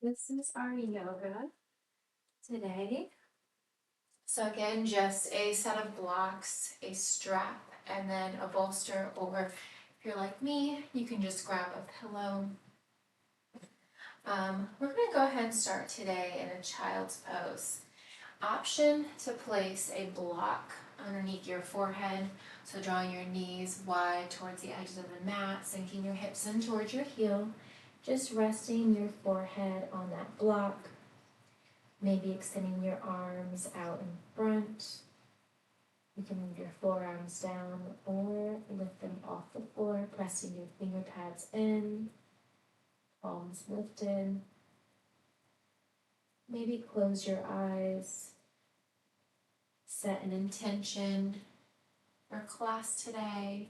This is our yoga today. So again, just a set of blocks, a strap, and then a bolster, or if you're like me, you can just grab a pillow. We're going to go ahead and start today in a child's pose. Option to place a block underneath your forehead, so drawing your knees wide towards the edges of the mat, sinking your hips in towards your heel, just resting your forehead on that block. Maybe extending your arms out in front. You can move your forearms down or lift them off the floor, pressing your finger pads in, palms lifted. Maybe close your eyes, set an intention for class today.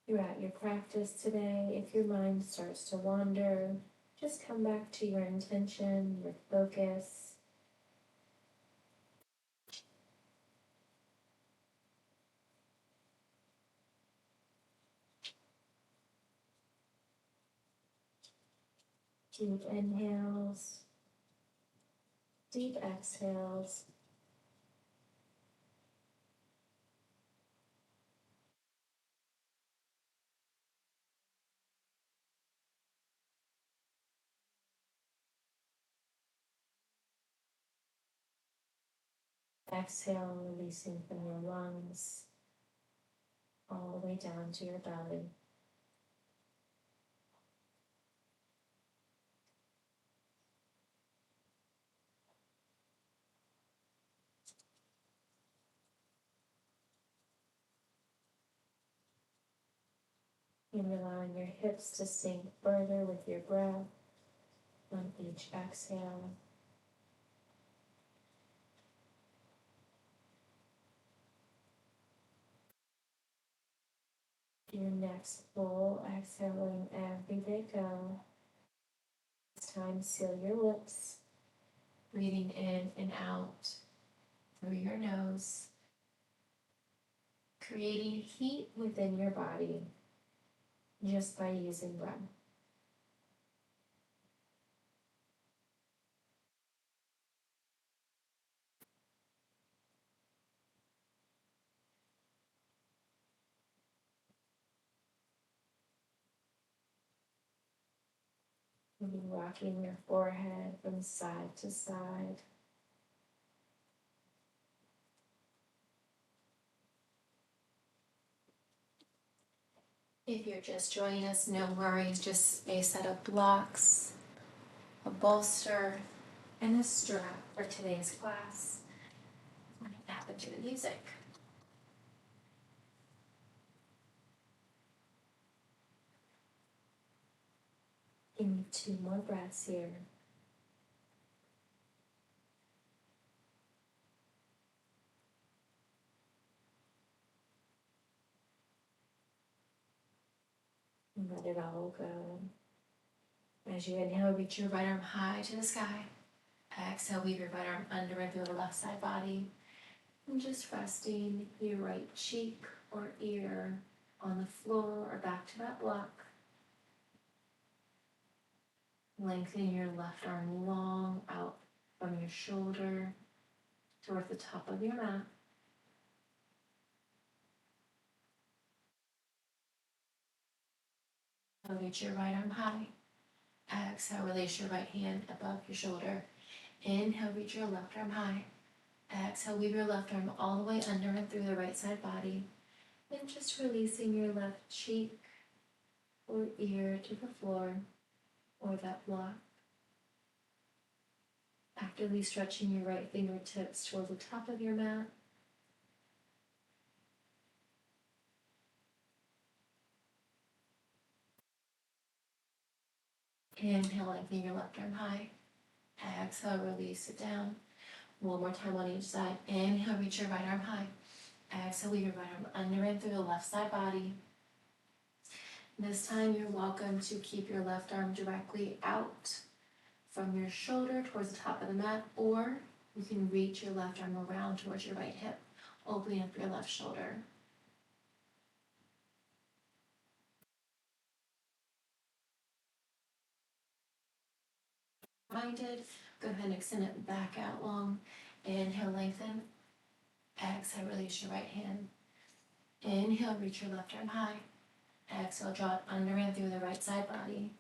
Throughout your practice today, if your mind starts to wander, just come back to your intention, your focus. Deep inhales, deep exhales. Exhale, releasing from your lungs all the way down to your belly. And allowing your hips to sink further with your breath on each exhale. Your next full exhaling every day go. This time, seal your lips, breathing in and out through your nose, creating heat within your body just by using breath. And rocking your forehead from side to side. If you're just joining us, no worries, just a set of blocks, a bolster, and a strap for today's class. I'm going to tap into the music. Give me 2 more breaths here. And let it all go. As you inhale, reach your right arm high to the sky. Exhale, weave your right arm under and through the left side body. And just resting your right cheek or ear on the floor or back to that block. Lengthening your left arm long out from your shoulder toward the top of your mat. Reach your right arm high. Exhale, release your right hand above your shoulder. Inhale, reach your left arm high. Exhale, weave your left arm all the way under and through the right side body. And just releasing your left cheek or ear to the floor or that block. Actively stretching your right fingertips toward the top of your mat. Inhale, lengthening your left arm high. Exhale, release it down. One more time on each side. Inhale, reach your right arm high. Exhale, leave your right arm under and through the left side body. This time you're welcome to keep your left arm directly out from your shoulder towards the top of the mat, or you can reach your left arm around towards your right hip, opening up your left shoulder. Minded, go ahead and extend it back out long. Inhale, lengthen. Exhale, release your right hand. Inhale, reach your left arm high. Exhale, draw it under and through the right side body.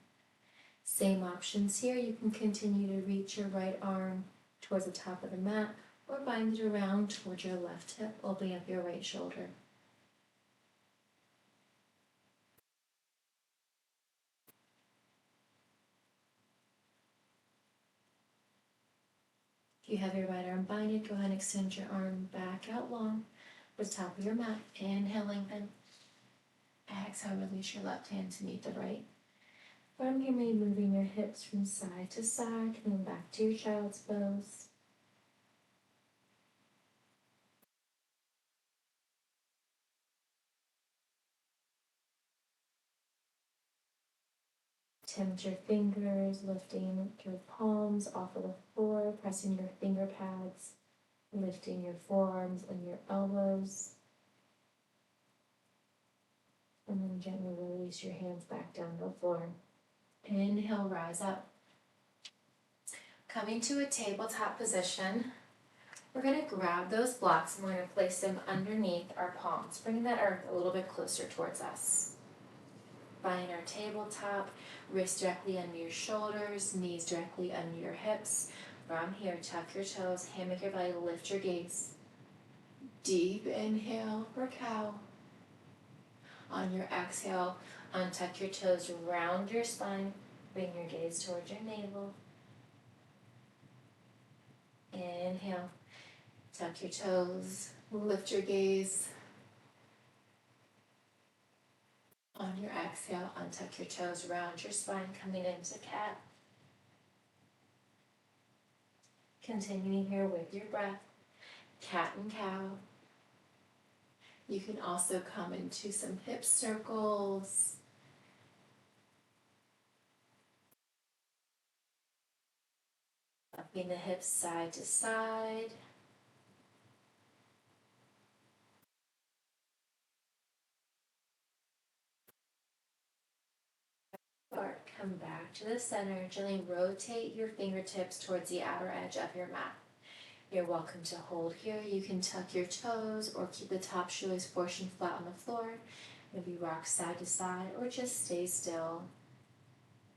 Same options here. You can continue to reach your right arm towards the top of the mat or bind it around towards your left hip, opening up your right shoulder. If you have your right arm binded, go ahead and extend your arm back out long towards the top of your mat. Inhale, lengthen. Exhale, release your left hand to meet the right. From here, maybe moving your hips from side to side, coming back to your child's pose. Tempt your fingers, lifting your palms off of the floor, pressing your finger pads, lifting your forearms and your elbows. And then gently release your hands back down to the floor. Inhale, rise up. Coming to a tabletop position, we're going to grab those blocks and we're going to place them underneath our palms, bringing that earth a little bit closer towards us. Find our tabletop, wrists directly under your shoulders, knees directly under your hips. From here, tuck your toes, hammock your belly, lift your gaze. Deep inhale for cow. On your exhale, untuck your toes, round your spine, bring your gaze towards your navel. Inhale, tuck your toes, lift your gaze. On your exhale, untuck your toes, round your spine, coming into cat. Continuing here with your breath, cat and cow. You can also come into some hip circles. Upping the hips side to side. Come back to the center, gently rotate your fingertips towards the outer edge of your mat. You're welcome to hold here. You can tuck your toes or keep the top shoelace portion flat on the floor. Maybe rock side to side or just stay still.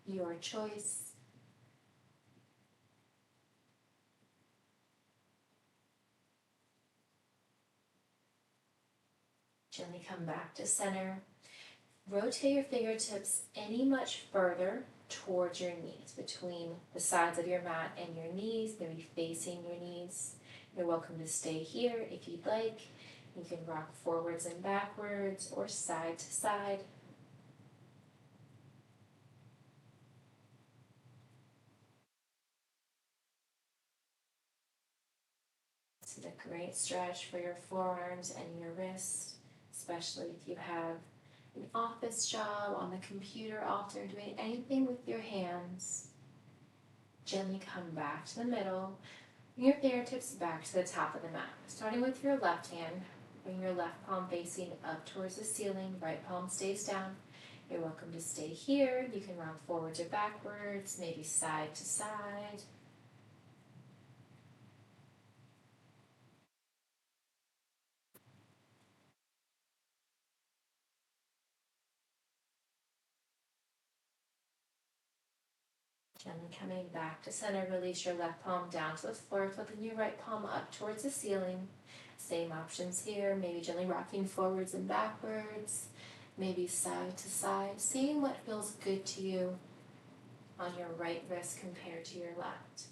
Your choice. Gently come back to center. Rotate your fingertips any much further towards your knees, between the sides of your mat and your knees, maybe facing your knees. You're welcome to stay here if you'd like. You can rock forwards and backwards or side to side. This is a great stretch for your forearms and your wrists, especially if you have an office job, on the computer often, doing anything with your hands. Gently come back to the middle. Bring your fingertips back to the top of the mat. Starting with your left hand, bring your left palm facing up towards the ceiling, right palm stays down. You're welcome to stay here. You can rock forwards or backwards, maybe side to side. Gently coming back to center, release your left palm down to the floor, flipping your right palm up towards the ceiling. Same options here, maybe gently rocking forwards and backwards, maybe side to side, seeing what feels good to you on your right wrist compared to your left.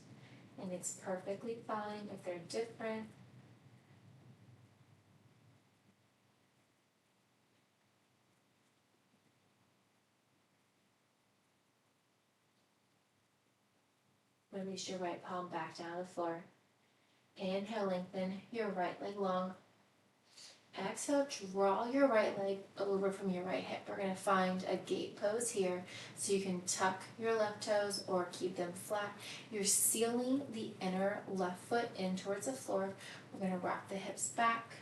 And it's perfectly fine if they're different. Release your right palm back down to the floor. Inhale, lengthen your right leg long. Exhale, draw your right leg over from your right hip. We're going to find a gate pose here so you can tuck your left toes or keep them flat. You're sealing the inner left foot in towards the floor. We're going to rock the hips back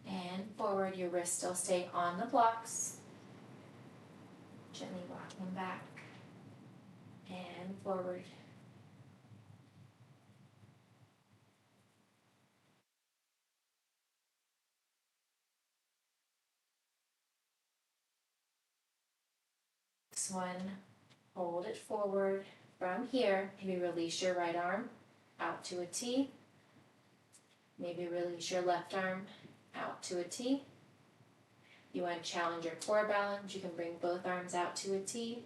and forward. Your wrists still stay on the blocks. Gently rocking back and forward. Next one, hold it forward. From here, maybe release your right arm out to a T. Maybe release your left arm out to a T. You want to challenge your core balance, you can bring both arms out to a T.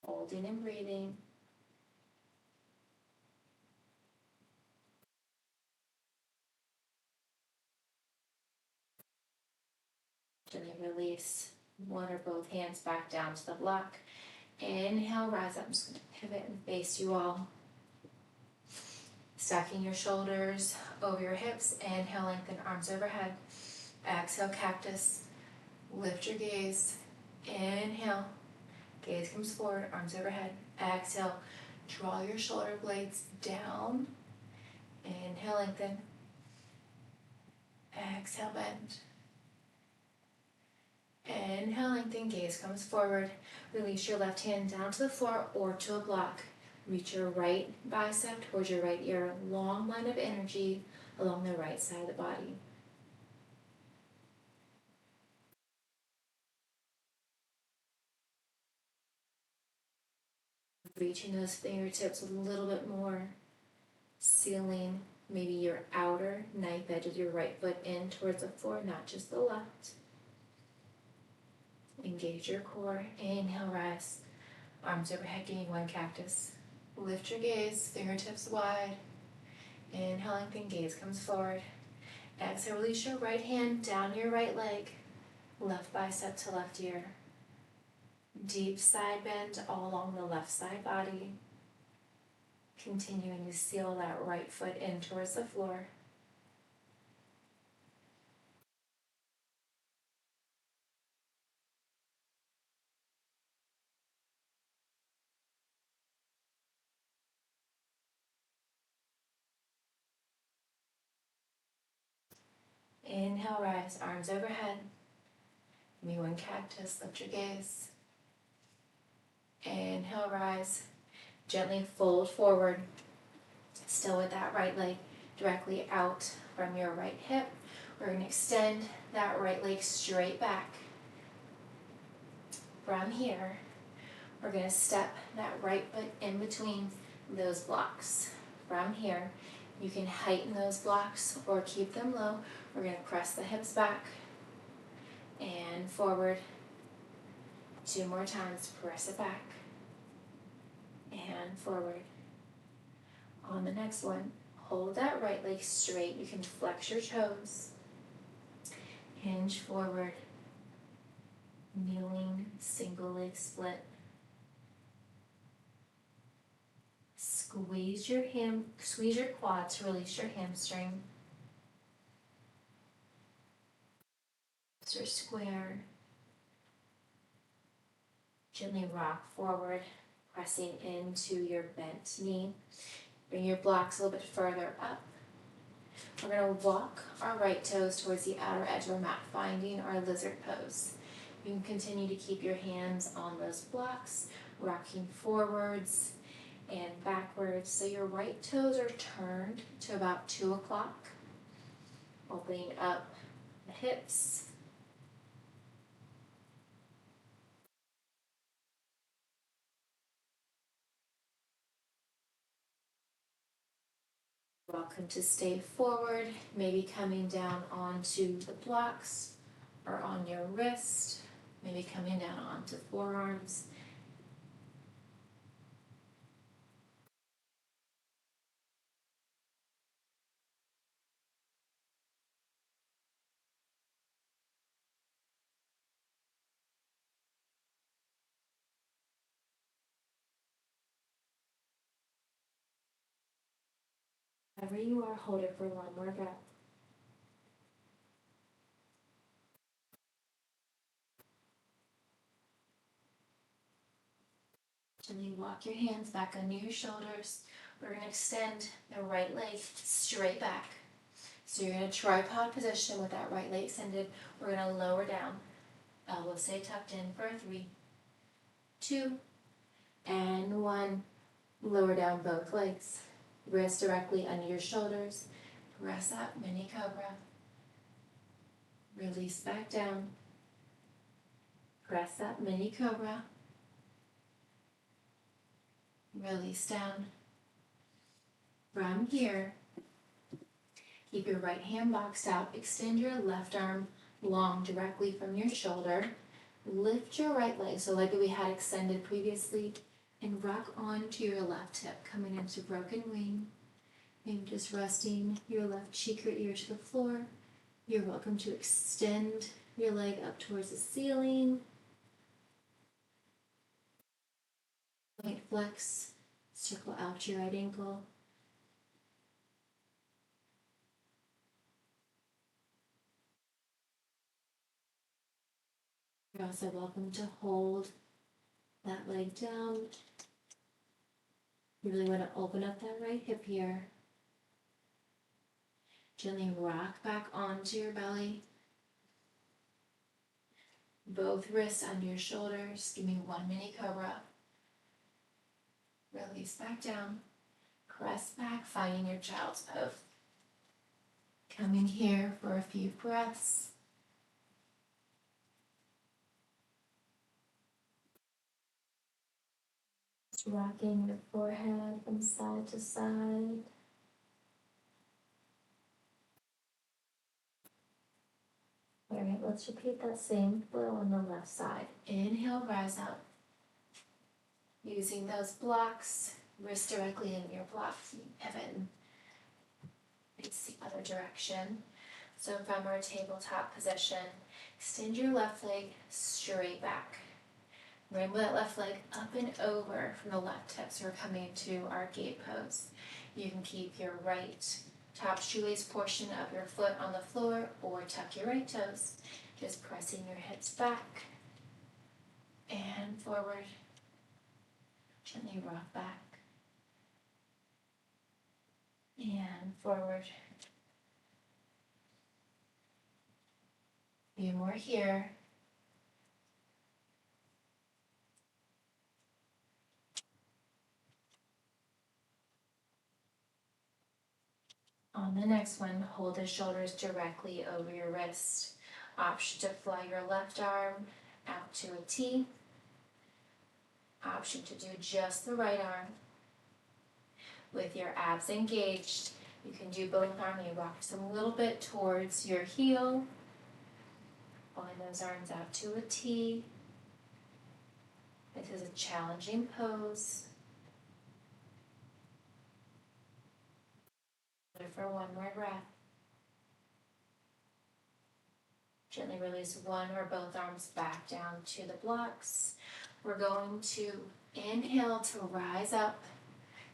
Holding and breathing. Gently release one or both hands back down to the block. Inhale, rise up. I'm just going to pivot and face you all. Stacking your shoulders over your hips. Inhale, lengthen arms overhead. Exhale, cactus. Lift your gaze. Inhale. Gaze comes forward, arms overhead. Exhale, draw your shoulder blades down. Inhale, lengthen. Exhale, bend. Inhale, lengthen, gaze comes forward. Release your left hand down to the floor or to a block. Reach your right bicep towards your right ear. Long line of energy along the right side of the body. Reaching those fingertips a little bit more. Sealing maybe your outer knife edge of your right foot in towards the floor, not just the left. Engage your core. Inhale, rise. Arms overhead, giving one cactus. Lift your gaze, fingertips wide. Inhale, lengthen, gaze comes forward. Exhale, release your right hand down your right leg. Left bicep to left ear. Deep side bend all along the left side body. Continuing to seal that right foot in towards the floor. Inhale, rise, arms overhead. Give me one cactus, lift your gaze. Inhale, rise. Gently fold forward. Still with that right leg directly out from your right hip. We're going to extend that right leg straight back. From here, we're going to step that right foot in between those blocks. From here, you can heighten those blocks or keep them low. We're going to press the hips back and forward. 2 more times, press it back and forward. On the next one, hold that right leg straight. You can flex your toes. Hinge forward. Kneeling, single leg split. Squeeze your quad to release your hamstring. Or square. Gently rock forward, pressing into your bent knee. Bring your blocks a little bit further up. We're going to walk our right toes towards the outer edge of our mat, finding our lizard pose. You can continue to keep your hands on those blocks, rocking forwards and backwards. So your right toes are turned to about 2 o'clock. Opening up the hips. Welcome to stay forward, maybe coming down onto the blocks or on your wrist, maybe coming down onto forearms. Wherever you are, hold it for one more breath. Gently walk your hands back under your shoulders. We're going to extend the right leg straight back. So you're in a tripod position with that right leg extended. We're going to lower down. Elbows stay tucked in for 3, 2, and 1. Lower down both legs. Wrists directly under your shoulders. Press up, mini cobra. Release back down. Press up, mini cobra. Release down. From here, keep your right hand boxed out. Extend your left arm long directly from your shoulder. Lift your right leg, so leg that we had extended previously, and rock onto your left hip, coming into broken wing. And just resting your left cheek or ear to the floor. You're welcome to extend your leg up towards the ceiling. Point flex, circle out your right ankle. You're also welcome to hold that leg down. You really want to open up that right hip here. Gently rock back onto your belly. Both wrists under your shoulders. Give me 1 mini cobra. Release back down. Press back, finding your child's pose. Coming here for a few breaths. Just rocking your forehead from side to side. Alright, let's repeat that same flow on the left side. Inhale, rise up. Using those blocks, wrist directly in your blocks, pivot and face the other direction. So from our tabletop position, extend your left leg straight back. Rainbow that left leg up and over from the left hip, so we're coming to our gate pose. You can keep your right top shoelace portion of your foot on the floor or tuck your right toes. Just pressing your hips back and forward. Gently rock back and forward. A few more here. On the next one, hold the shoulders directly over your wrist. Option to fly your left arm out to a T. Option to do just the right arm. With your abs engaged, you can do both arms. You rock just a little bit towards your heel. Flying those arms out to a T. This is a challenging pose. For one more breath. Gently release one or both arms back down to the blocks. We're going to inhale to rise up.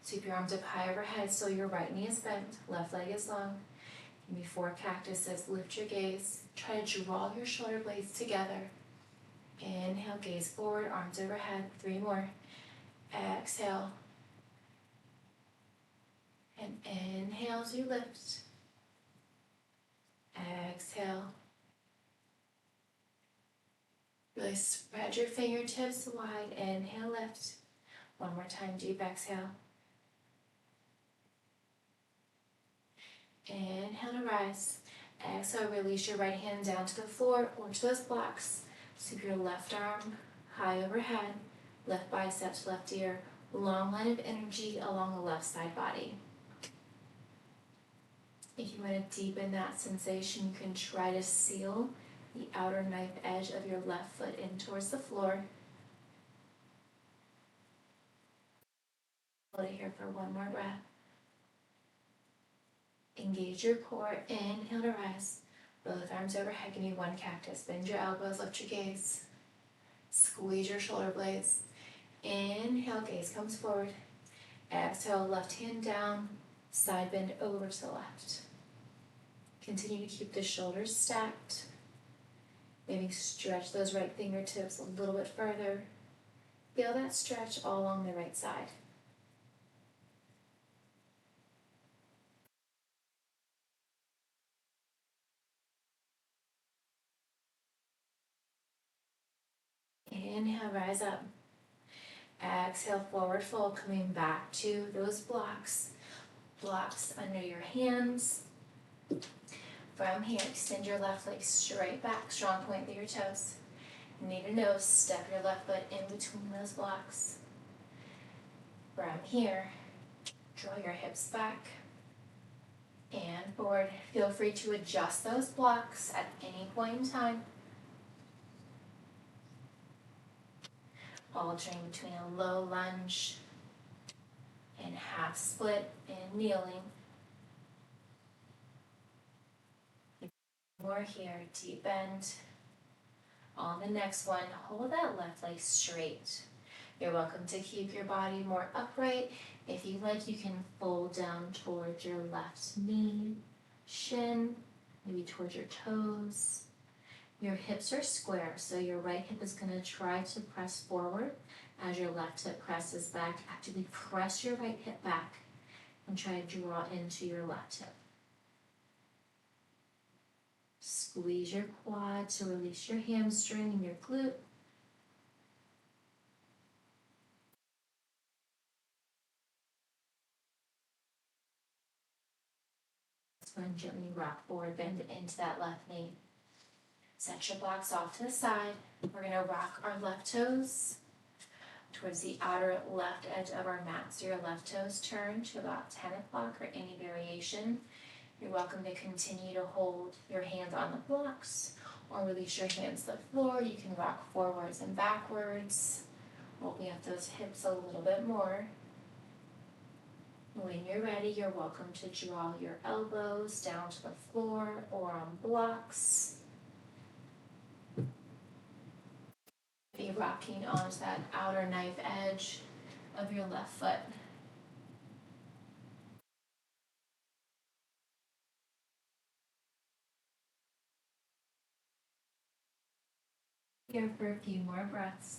Sweep your arms up high overhead so your right knee is bent, left leg is long. Give me 4 cactuses. Lift your gaze. Try to draw your shoulder blades together. Inhale, gaze forward, arms overhead. 3 more. Exhale. And inhale as you lift. Exhale. Really spread your fingertips wide. Inhale, lift. One more time, deep exhale. Inhale to rise. Exhale, release your right hand down to the floor or to those blocks. Sweep your left arm high overhead. Left biceps, left ear. Long line of energy along the left side body. If you want to deepen that sensation, you can try to seal the outer knife edge of your left foot in towards the floor. Hold it here for one more breath. Engage your core. Inhale to rise. Both arms overhead. Give me 1 cactus. Bend your elbows. Lift your gaze. Squeeze your shoulder blades. Inhale, gaze comes forward. Exhale, left hand down. Side bend over to the left. Continue to keep the shoulders stacked. Maybe stretch those right fingertips a little bit further. Feel that stretch all along the right side. Inhale, rise up. Exhale, forward fold, coming back to those blocks. Blocks under your hands. From here, extend your left leg straight back, strong point through your toes. Knee to nose, step your left foot in between those blocks. From here, draw your hips back and forward. Feel free to adjust those blocks at any point in time. Alternating between a low lunge and half split and kneeling. More here, deep bend. On the next one, hold that left leg straight. You're welcome to keep your body more upright. If you like, you can fold down towards your left knee, shin, maybe towards your toes. Your hips are square, so your right hip is going to try to press forward as your left hip presses back. Actively press your right hip back and try to draw into your left hip. Squeeze your quad to release your hamstring and your glute. And gently rock forward, bend into that left knee. Set your blocks off to the side. We're going to rock our left toes towards the outer left edge of our mat. So your left toes turn to about 10 o'clock or any variation. You're welcome to continue to hold your hands on the blocks or release your hands to the floor. You can rock forwards and backwards, opening up those hips a little bit more. When you're ready, you're welcome to draw your elbows down to the floor or on blocks. Be rocking onto that outer knife edge of your left foot. Here for a few more breaths.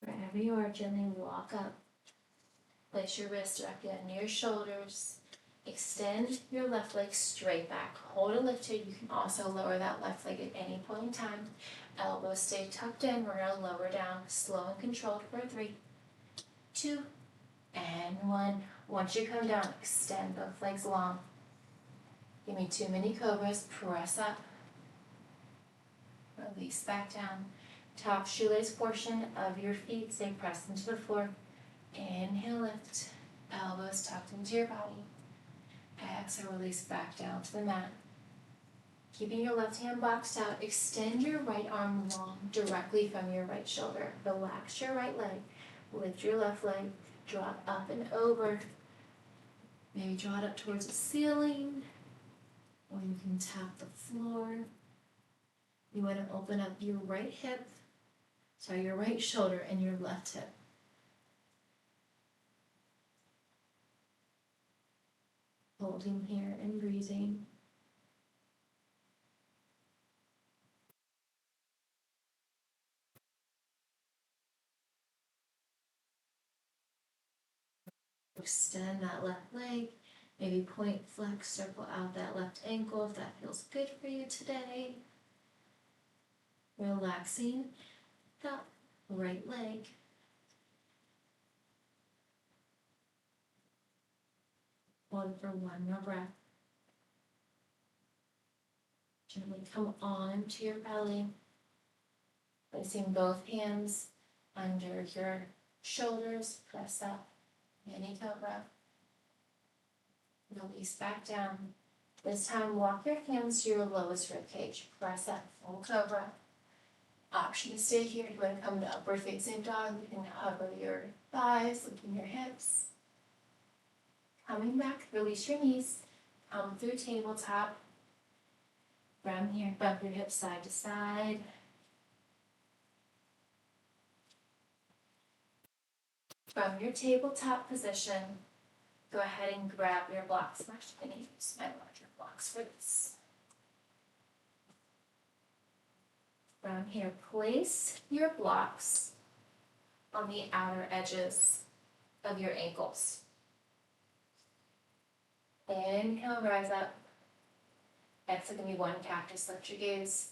Wherever you are, gently walk up. Place your wrist directly under your shoulders. Extend your left leg straight back. Hold it lifted. You can also lower that left leg at any point in time. Elbows stay tucked in. We're going to lower down slow and controlled for 3, 2, and 1. Once you come down, extend both legs long. Give me 2 mini cobras. Press up. Release back down. Top shoelace portion of your feet stay pressed into the floor. Inhale, lift. Elbows tucked into your body. Exhale, release back down to the mat. Keeping your left hand boxed out, extend your right arm long directly from your right shoulder. Relax your right leg. Lift your left leg. Draw it up and over. Maybe draw it up towards the ceiling. Or you can tap the floor. You want to open up your right hip. Your right shoulder and your left hip. Holding here and breathing. Extend that left leg. Maybe point, flex, circle out that left ankle if that feels good for you today. Relaxing that right leg. Hold for 1 more breath. Gently come on to your belly. Placing both hands under your shoulders. Press up. Mini cobra. Release back down. This time, walk your hands to your lowest rib cage. Press up. Full cobra. Option to stay here. You want to come to upward facing dog. You can hover your thighs, lifting your hips. Coming back, release your knees. Come through tabletop. From here, bump your hips side to side. From your tabletop position, go ahead and grab your blocks. I'm actually going to use my larger blocks for this. From here, place your blocks on the outer edges of your ankles. Inhale, rise up. Exhale, give me one cactus, lift your gaze.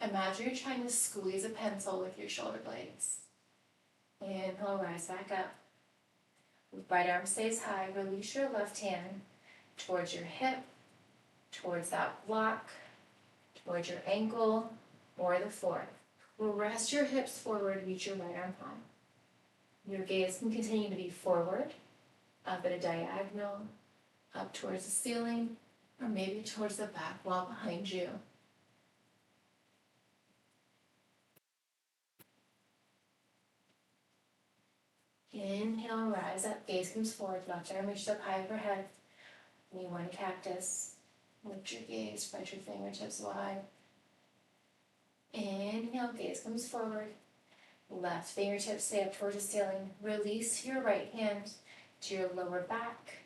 Imagine you're trying to squeeze a pencil with your shoulder blades. Inhale, rise back up. Right arm stays high, release your left hand towards your hip, towards that block, towards your ankle, or the floor. Rest your hips forward, reach your right arm high. Your gaze can continue to be forward, up at a diagonal, up towards the ceiling, or maybe towards the back wall behind you. Inhale, rise up, gaze comes forward, left arm reached up high overhead. Knee one cactus. Lift your gaze, spread your fingertips wide. Inhale, gaze comes forward. Left fingertips stay up towards the ceiling. Release your right hand to your lower back,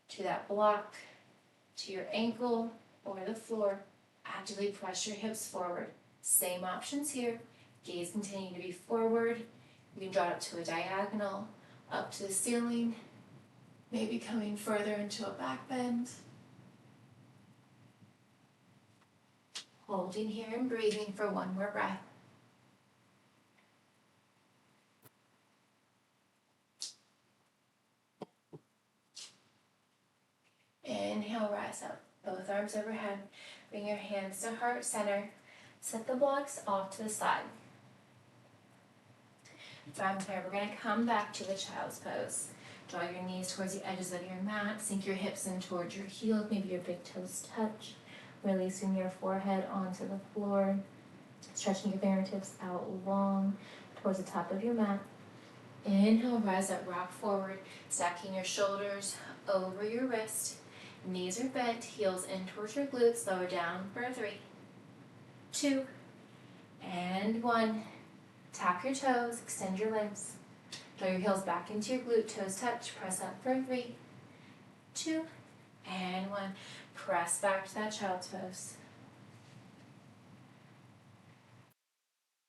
to that block, to your ankle or the floor. Actively press your hips forward. Same options here. Gaze continue to be forward. You can draw it up to a diagonal, up to the ceiling, maybe coming further into a back bend. Holding here and breathing for one more breath. Inhale, rise up. Both arms overhead. Bring your hands to heart center. Set the blocks off to the side. From here, we're going to come back to the child's pose. Draw your knees towards the edges of your mat. Sink your hips in towards your heels. Maybe your big toes touch. Releasing your forehead onto the floor. Stretching your fingertips out long towards the top of your mat. Inhale, rise up, rock forward. Stacking your shoulders over your wrist. Knees are bent, heels in towards your glutes. Lower down for 3, 2, and 1. Tap your toes, extend your legs. Draw your heels back into your glute, toes touch. Press up for 3, 2, and 1. Press back to that child's pose.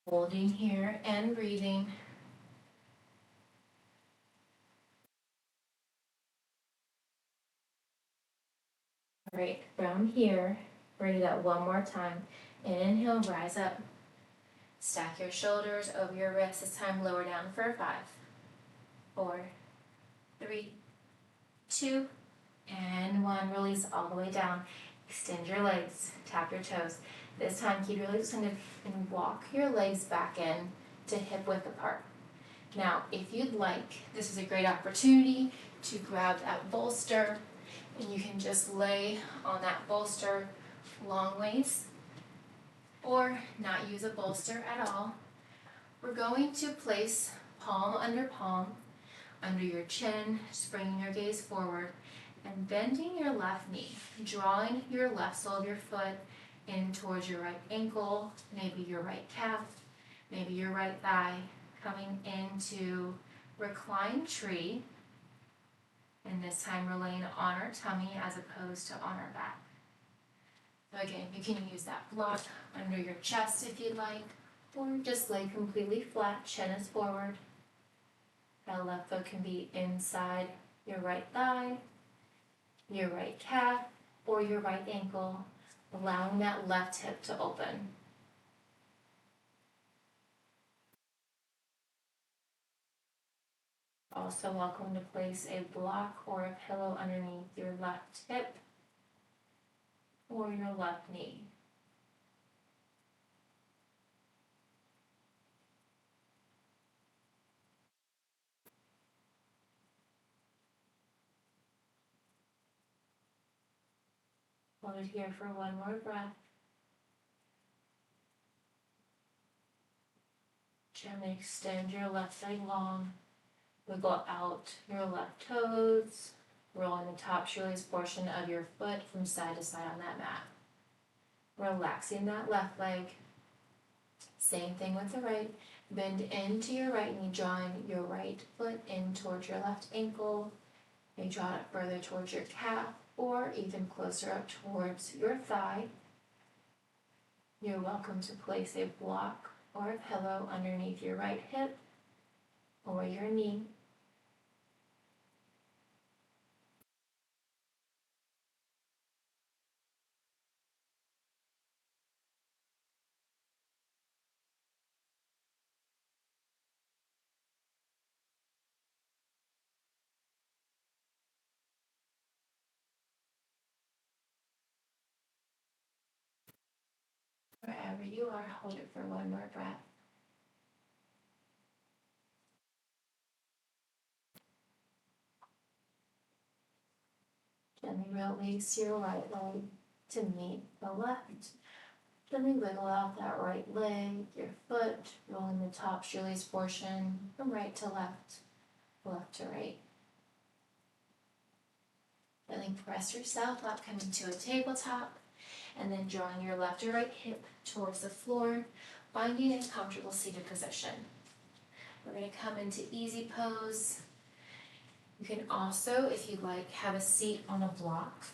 Holding here and breathing. All right, from here, we're gonna do that one more time. Inhale, rise up. Stack your shoulders over your wrists. This time lower down for 5, 4, 3, 2, and 1. Release all the way down. Extend your legs. Tap your toes. This time keep your legs extended and walk your legs back in to hip width apart. Now, if you'd like, this is a great opportunity to grab that bolster and you can just lay on that bolster long ways, or not use a bolster at all. We're going to place palm under your chin, just bringing your gaze forward and bending your left knee, drawing your left sole of your foot in towards your right ankle, maybe your right calf, maybe your right thigh, coming into reclined tree. And this time we're laying on our tummy as opposed to on our back. So again, you can use that block under your chest if you'd like, or just lay completely flat, chin is forward. That left foot can be inside your right thigh, your right calf, or your right ankle, allowing that left hip to open. Also welcome to place a block or a pillow underneath your left hip or your left knee. Hold it here for one more breath. Gently extend your left leg long. Wiggle out your left toes, rolling the top shoelace portion of your foot from side to side on that mat. Relaxing that left leg. Same thing with the right. Bend into your right knee, drawing your right foot in towards your left ankle. You draw it further towards your calf or even closer up towards your thigh. You're welcome to place a block or a pillow underneath your right hip or your knee. Wherever you are, hold it for one more breath. Gently release your right leg to meet the left. Gently wiggle out that right leg, your foot, rolling the top shoelace portion from right to left, left to right. Gently press yourself up, coming to a tabletop, and then drawing your left or right hip towards the floor, finding a comfortable seated position. We're going to come into easy pose. You can also, if you like, have a seat on a block.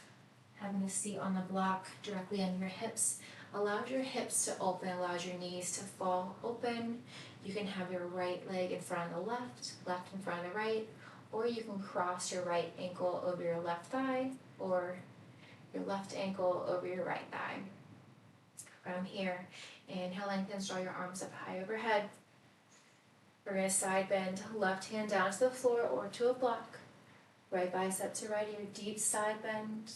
Having a seat on the block directly under your hips allows your hips to open, allows your knees to fall open. You can have your right leg in front of the left, left in front of the right, or you can cross your right ankle over your left thigh, or your left ankle over your right thigh. From here, inhale, lengthen, draw your arms up high overhead. We're going to side bend, left hand down to the floor or to a block. Right bicep to right ear, deep side bend.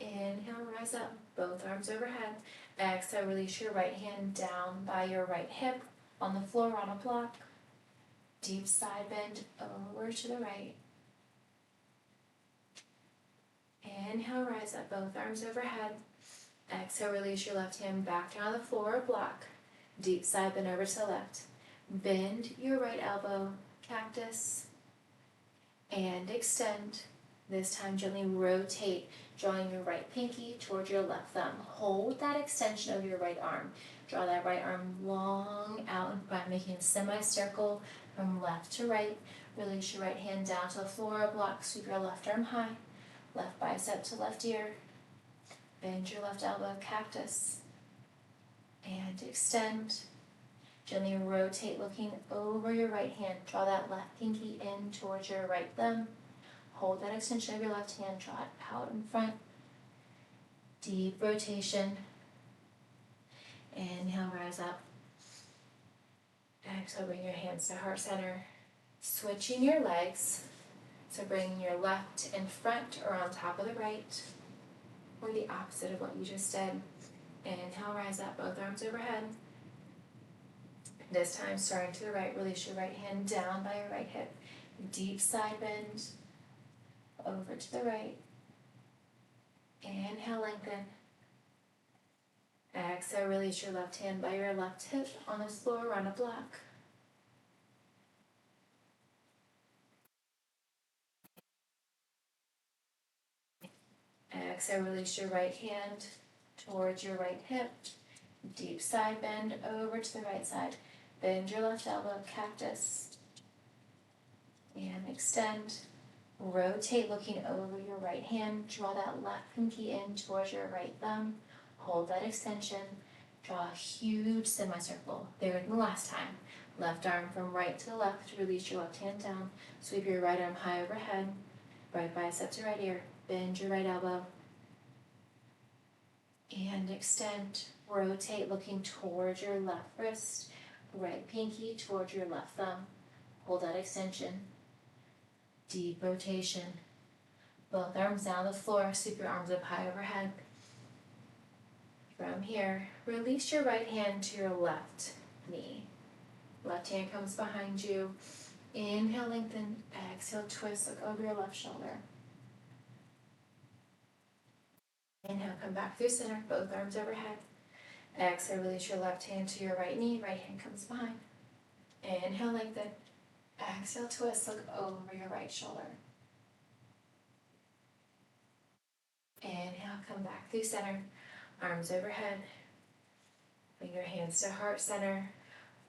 Inhale, rise up, both arms overhead. Exhale, release your right hand down by your right hip on the floor on a block. Deep side bend over to the right. Inhale, rise up, both arms overhead. Exhale, release your left hand back down on the floor or block. Deep side bend over to the left. Bend your right elbow, cactus, and extend. This time gently rotate, drawing your right pinky towards your left thumb. Hold that extension of your right arm. Draw that right arm long out in front, making a semicircle from left to right. Release your right hand down to the floor or block. Sweep your left arm high. Left bicep to left ear. Bend your left elbow, cactus, and extend. Gently rotate, looking over your right hand. Draw that left pinky in towards your right thumb. Hold that extension of your left hand, draw it out in front. Deep rotation. Inhale, rise up. Exhale, bring your hands to heart center. Switching your legs. So bringing your left in front or on top of the right, or the opposite of what you just did. Inhale, rise up, both arms overhead. This time, starting to the right, release your right hand down by your right hip. Deep side bend, over to the right. Inhale, lengthen. Exhale, release your left hand by your left hip on the floor, on a block. Exhale, release your right hand towards your right hip. Deep side bend over to the right side. Bend your left elbow, cactus. And extend. Rotate, looking over your right hand. Draw that left pinky in towards your right thumb. Hold that extension. Draw a huge semicircle. Bigger than the last time. Left arm from right to the left. Release your left hand down. Sweep your right arm high overhead. Right bicep to right ear. Bend your right elbow. And extend. Rotate, looking towards your left wrist. Right pinky towards your left thumb. Hold that extension. Deep rotation. Both arms down the floor. Sweep your arms up high overhead. From here, release your right hand to your left knee. Left hand comes behind you. Inhale, lengthen. Exhale, twist. Look over your left shoulder. Inhale, come back through center. Both arms overhead. Exhale, release your left hand to your right knee. Right hand comes behind. Inhale, lengthen. Exhale, twist. Look over your right shoulder. Inhale, come back through center, arms overhead. Bring your hands to heart center.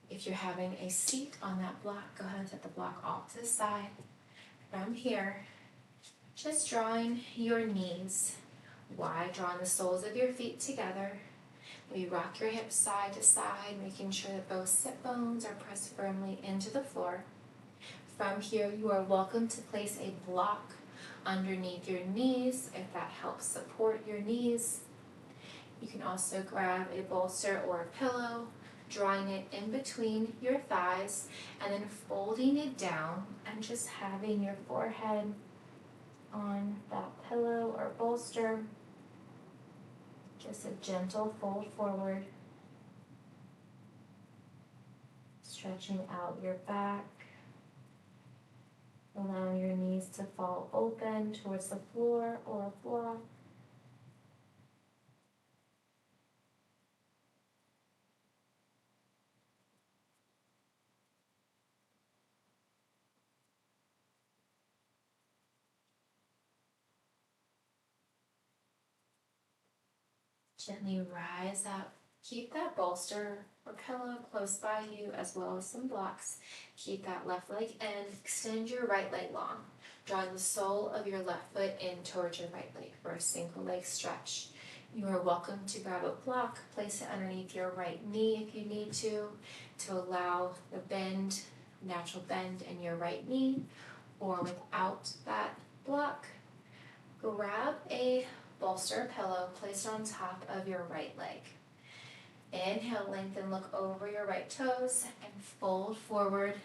If you're having a seat on that block, go ahead and set the block off to the side. From here, just drawing your knees wide, drawing the soles of your feet together. We rock your hips side to side, making sure that both sit bones are pressed firmly into the floor. From here, you are welcome to place a block underneath your knees if that helps support your knees. You can also grab a bolster or a pillow, drawing it in between your thighs, and then folding it down and just having your forehead on that pillow or bolster. Just a gentle fold forward, stretching out your back, allowing your knees to fall open towards the floor or a block. Gently rise up. Keep that bolster or pillow close by you as well as some blocks. Keep that left leg in. Extend your right leg long, drawing the sole of your left foot in towards your right leg for a single leg stretch. You are welcome to grab a block, place it underneath your right knee if you need to allow the bend, natural bend in your right knee, or without that block, grab a bolster pillow, place it on top of your right leg. Inhale, lengthen, look over your right toes, and fold forward,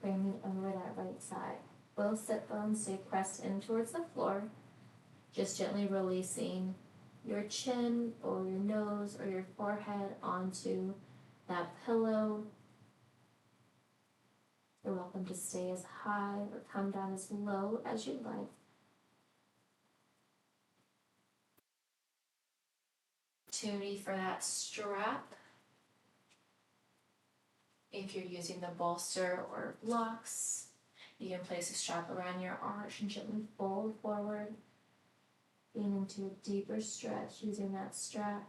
bringing over that right side. Both sit bones stay pressed in towards the floor, just gently releasing your chin or your nose or your forehead onto that pillow. You're welcome to stay as high or come down as low as you'd like. Opportunity for that strap. If you're using the bolster or blocks, you can place a strap around your arch and gently fold forward, getting into a deeper stretch using that strap.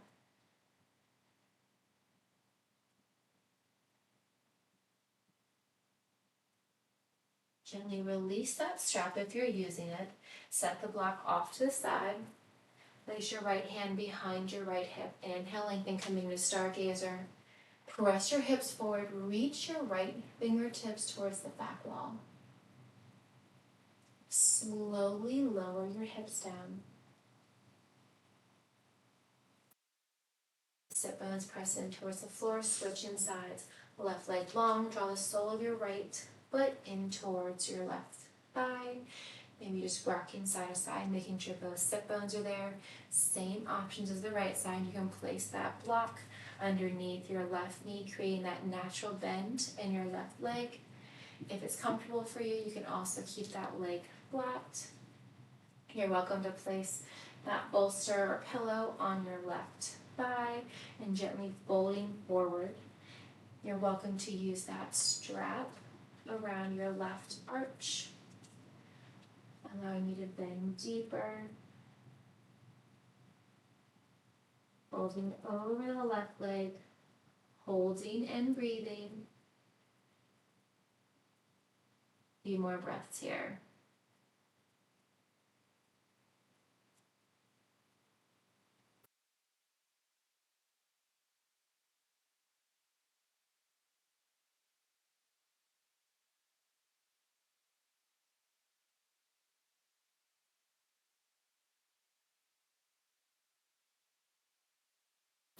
Gently release that strap if you're using it. Set the block off to the side. Place your right hand behind your right hip. Inhale, lengthen, coming to stargazer. Press your hips forward. Reach your right fingertips towards the back wall. Slowly lower your hips down. Sit bones press in towards the floor. Switch in sides. Left leg long. Draw the sole of your right foot in towards your left thigh. Maybe just rocking side to side, making sure both sit bones are there. Same options as the right side. You can place that block underneath your left knee, creating that natural bend in your left leg. If it's comfortable for you, you can also keep that leg flat. You're welcome to place that bolster or pillow on your left thigh and gently folding forward. You're welcome to use that strap around your left arch, allowing you to bend deeper, folding over the left leg, holding and breathing. A few more breaths here.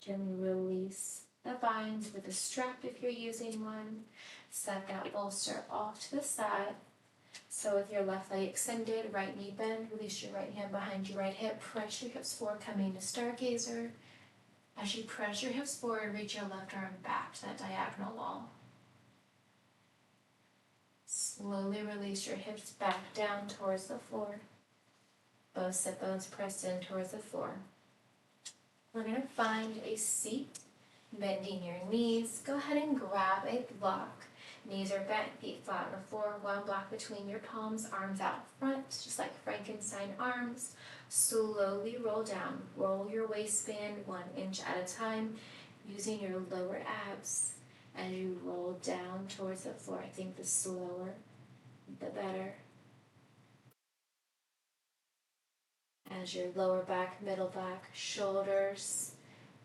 Gently release the binds with a strap if you're using one. Set that bolster off to the side. So with your left leg extended, right knee bend, release your right hand behind your right hip, press your hips forward, coming to stargazer. As you press your hips forward, reach your left arm back to that diagonal wall. Slowly release your hips back down towards the floor. Both sit bones pressed in towards the floor. We're going to find a seat, bending your knees. Go ahead and grab a block. Knees are bent, feet flat on the floor, one block between your palms, arms out front, just like Frankenstein arms. Slowly roll down. Roll your waistband 1 inch at a time, using your lower abs as you roll down towards the floor. I think the slower, the better. As your lower back, middle back, shoulders,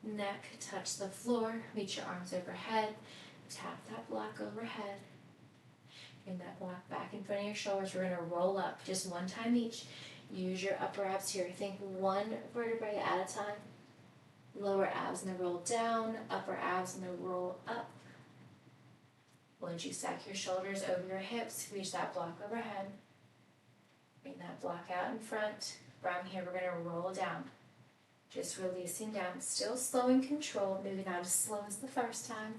neck touch the floor, reach your arms overhead, tap that block overhead. Bring that block back in front of your shoulders. We're going to roll up just 1 time each. Use your upper abs here. Think 1 vertebrae at a time. Lower abs and then roll down, upper abs and then roll up. Once you stack your shoulders over your hips, reach that block overhead. Bring that block out in front. From here, we're going to roll down. Just releasing down. Still slow and controlled. Maybe not as slow as the first time.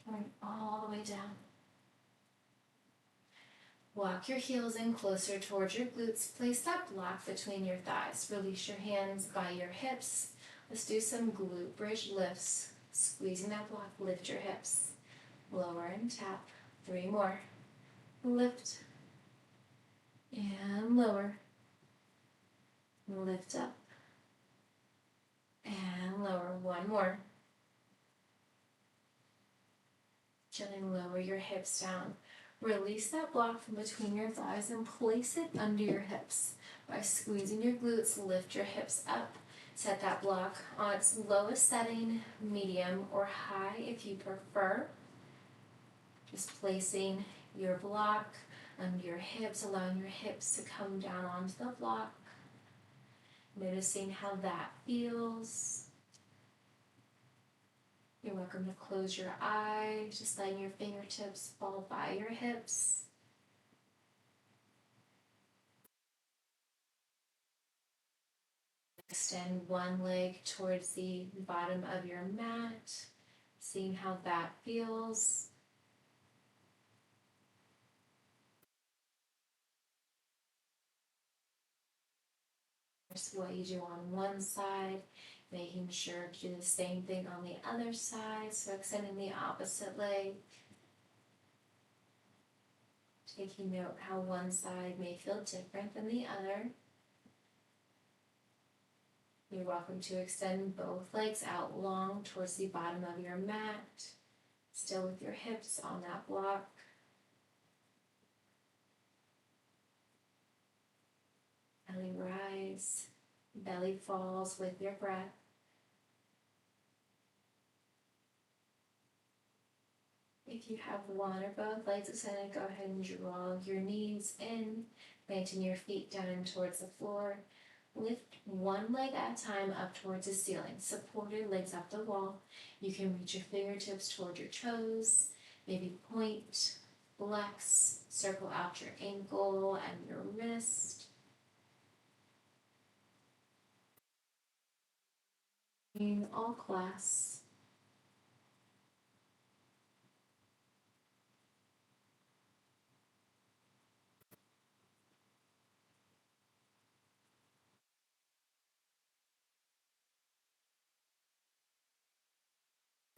Coming all the way down. Walk your heels in closer towards your glutes. Place that block between your thighs. Release your hands by your hips. Let's do some glute bridge lifts. Squeezing that block, lift your hips. Lower and tap. 3 more. Lift. And lower. Lift up. And lower. 1 more. Gently lower your hips down. Release that block from between your thighs and place it under your hips. By squeezing your glutes, lift your hips up. Set that block on its lowest setting, medium or high if you prefer. Just placing your block under your hips, allowing your hips to come down onto the block. Noticing how that feels. You're welcome to close your eyes, just letting your fingertips fall by your hips. Extend 1 leg towards the bottom of your mat, seeing how that feels. Here's what you do on one side, making sure to do the same thing on the other side, so extending the opposite leg. Taking note how one side may feel different than the other. You're welcome to extend both legs out long towards the bottom of your mat, still with your hips on that block. Belly rise, belly falls with your breath. If you have one or both legs extended, go ahead and draw your knees in, planting your feet down and towards the floor. Lift 1 leg at a time up towards the ceiling. Support your legs up the wall. You can reach your fingertips toward your toes. Maybe point, flex, circle out your ankle and your wrist. In all class.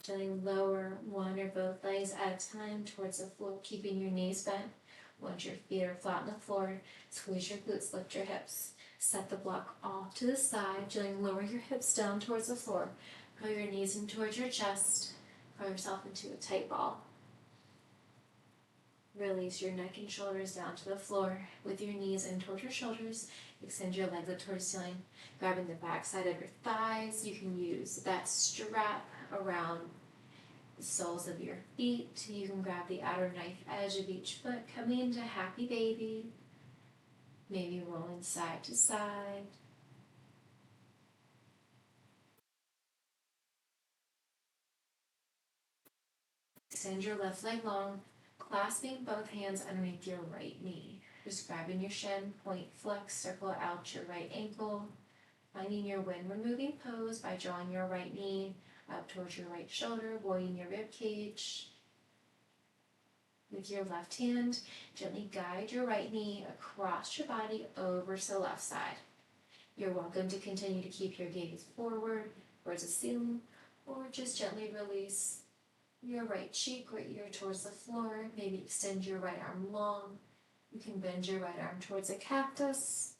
Gently lower 1 or both legs at a time towards the floor, keeping your knees bent. Once your feet are flat on the floor, squeeze your glutes, lift your hips. Set the block off to the side, gently lower your hips down towards the floor. Curl your knees in towards your chest. Curl yourself into a tight ball. Release your neck and shoulders down to the floor. With your knees in towards your shoulders, extend your legs up towards the ceiling. Grabbing the back side of your thighs, you can use that strap around the soles of your feet. You can grab the outer knife edge of each foot, coming into happy baby. Maybe rolling side to side. Extend your left leg long, clasping both hands underneath your right knee. Just grabbing your shin, point, flex, circle out your right ankle. Finding your wind removing pose by drawing your right knee up towards your right shoulder, voiding your rib cage. With your left hand, gently guide your right knee across your body over to the left side. You're welcome to continue to keep your gaze forward towards the ceiling, or just gently release your right cheek, right ear towards the floor. Maybe extend your right arm long. You can bend your right arm towards a cactus.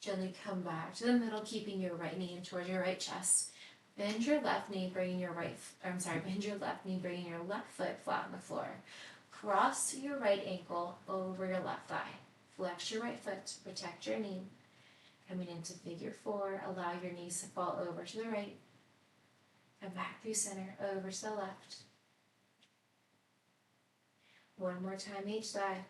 Gently come back to the middle, keeping your right knee in towards your right chest. Bend your left knee, bringing your bend your left knee, bringing your left foot flat on the floor. Cross your right ankle over your left thigh. Flex your right foot to protect your knee. Coming into figure four, allow your knees to fall over to the right. Come back through center, over to the left. One more time each side.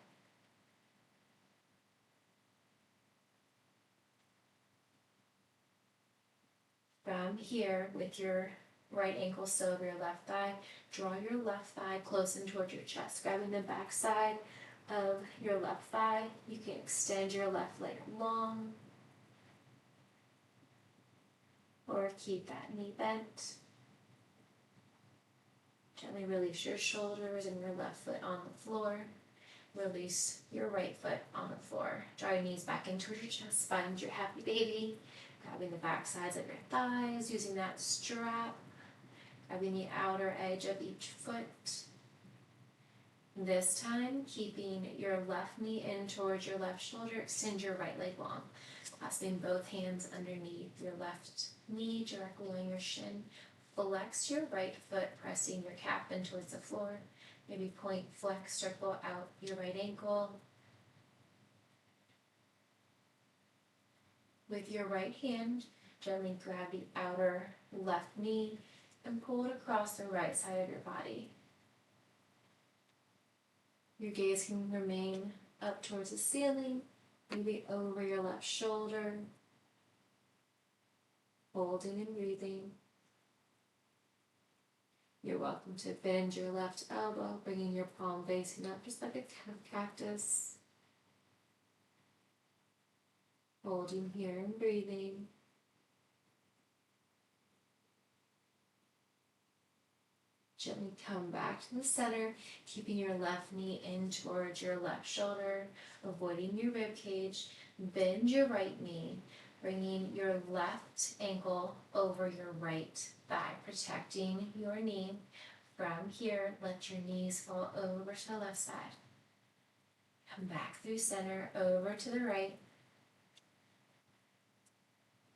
From here, with your right ankle still over your left thigh, draw your left thigh close in towards your chest, grabbing the back side of your left thigh. You can extend your left leg long, or keep that knee bent. Gently release your shoulders and your left foot on the floor. Release your right foot on the floor. Draw your knees back in towards your chest, find your happy baby. Grabbing the back sides of your thighs, using that strap. Grabbing the outer edge of each foot. This time, keeping your left knee in towards your left shoulder, extend your right leg long. Clasping both hands underneath your left knee, directly on your shin. Flex your right foot, pressing your calf in towards the floor. Maybe point, flex, circle out your right ankle. With your right hand, gently grab the outer left knee and pull it across the right side of your body. Your gaze can remain up towards the ceiling, maybe over your left shoulder, holding and breathing. You're welcome to bend your left elbow, bringing your palm facing up just like a cactus. Holding here and breathing. Gently come back to the center, keeping your left knee in towards your left shoulder, avoiding your rib cage. Bend your right knee, bringing your left ankle over your right thigh, protecting your knee. From here, let your knees fall over to the left side. Come back through center, over to the right.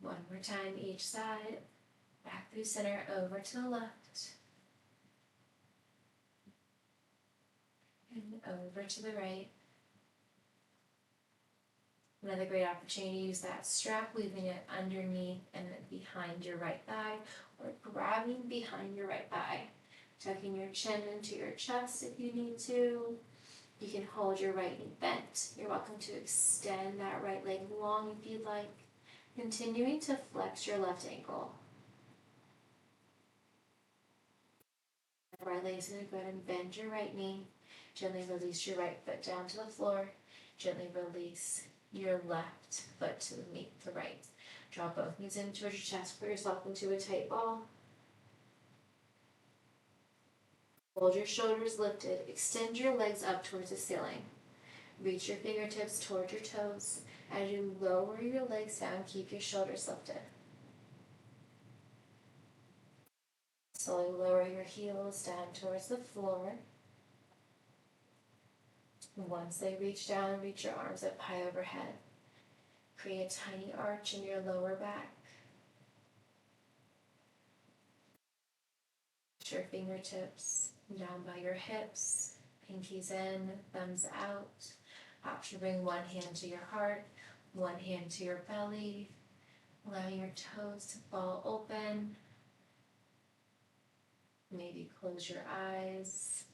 One more time each side. Back through center, over to the left. And over to the right. Another great opportunity to use that strap, leaving it underneath and behind your right thigh, or grabbing behind your right thigh. Tucking your chin into your chest if you need to. You can hold your right knee bent. You're welcome to extend that right leg long if you'd like. Continuing to flex your left ankle. Right leg's going to go ahead and bend your right knee. Gently release your right foot down to the floor. Gently release your left foot to meet the right. Draw both knees in towards your chest. Put yourself into a tight ball. Hold your shoulders lifted. Extend your legs up towards the ceiling. Reach your fingertips towards your toes. As you lower your legs down, keep your shoulders lifted. Slowly lower your heels down towards the floor. Once they reach down, reach your arms up high overhead. Create a tiny arch in your lower back. Reach your fingertips down by your hips, pinkies in, thumbs out. Option to bring one hand to your heart, one hand to your belly, allowing your toes to fall open. Maybe close your eyes.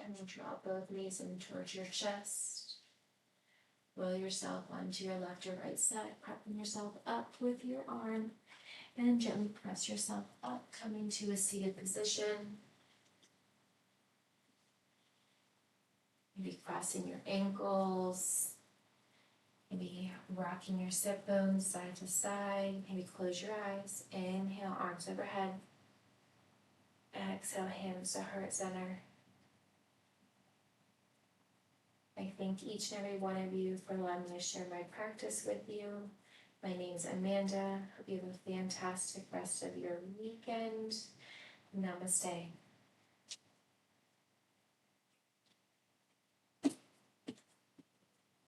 And then drop both knees in towards your chest. Roll yourself onto your left or right side, propping yourself up with your arm. And gently press yourself up, coming to a seated position. Maybe crossing your ankles. Maybe rocking your sit bones side to side. Maybe close your eyes. Inhale, arms overhead. Exhale, hands to heart center. I thank each and every one of you for allowing me to share my practice with you. My name's Amanda. Hope you have a fantastic rest of your weekend. Namaste.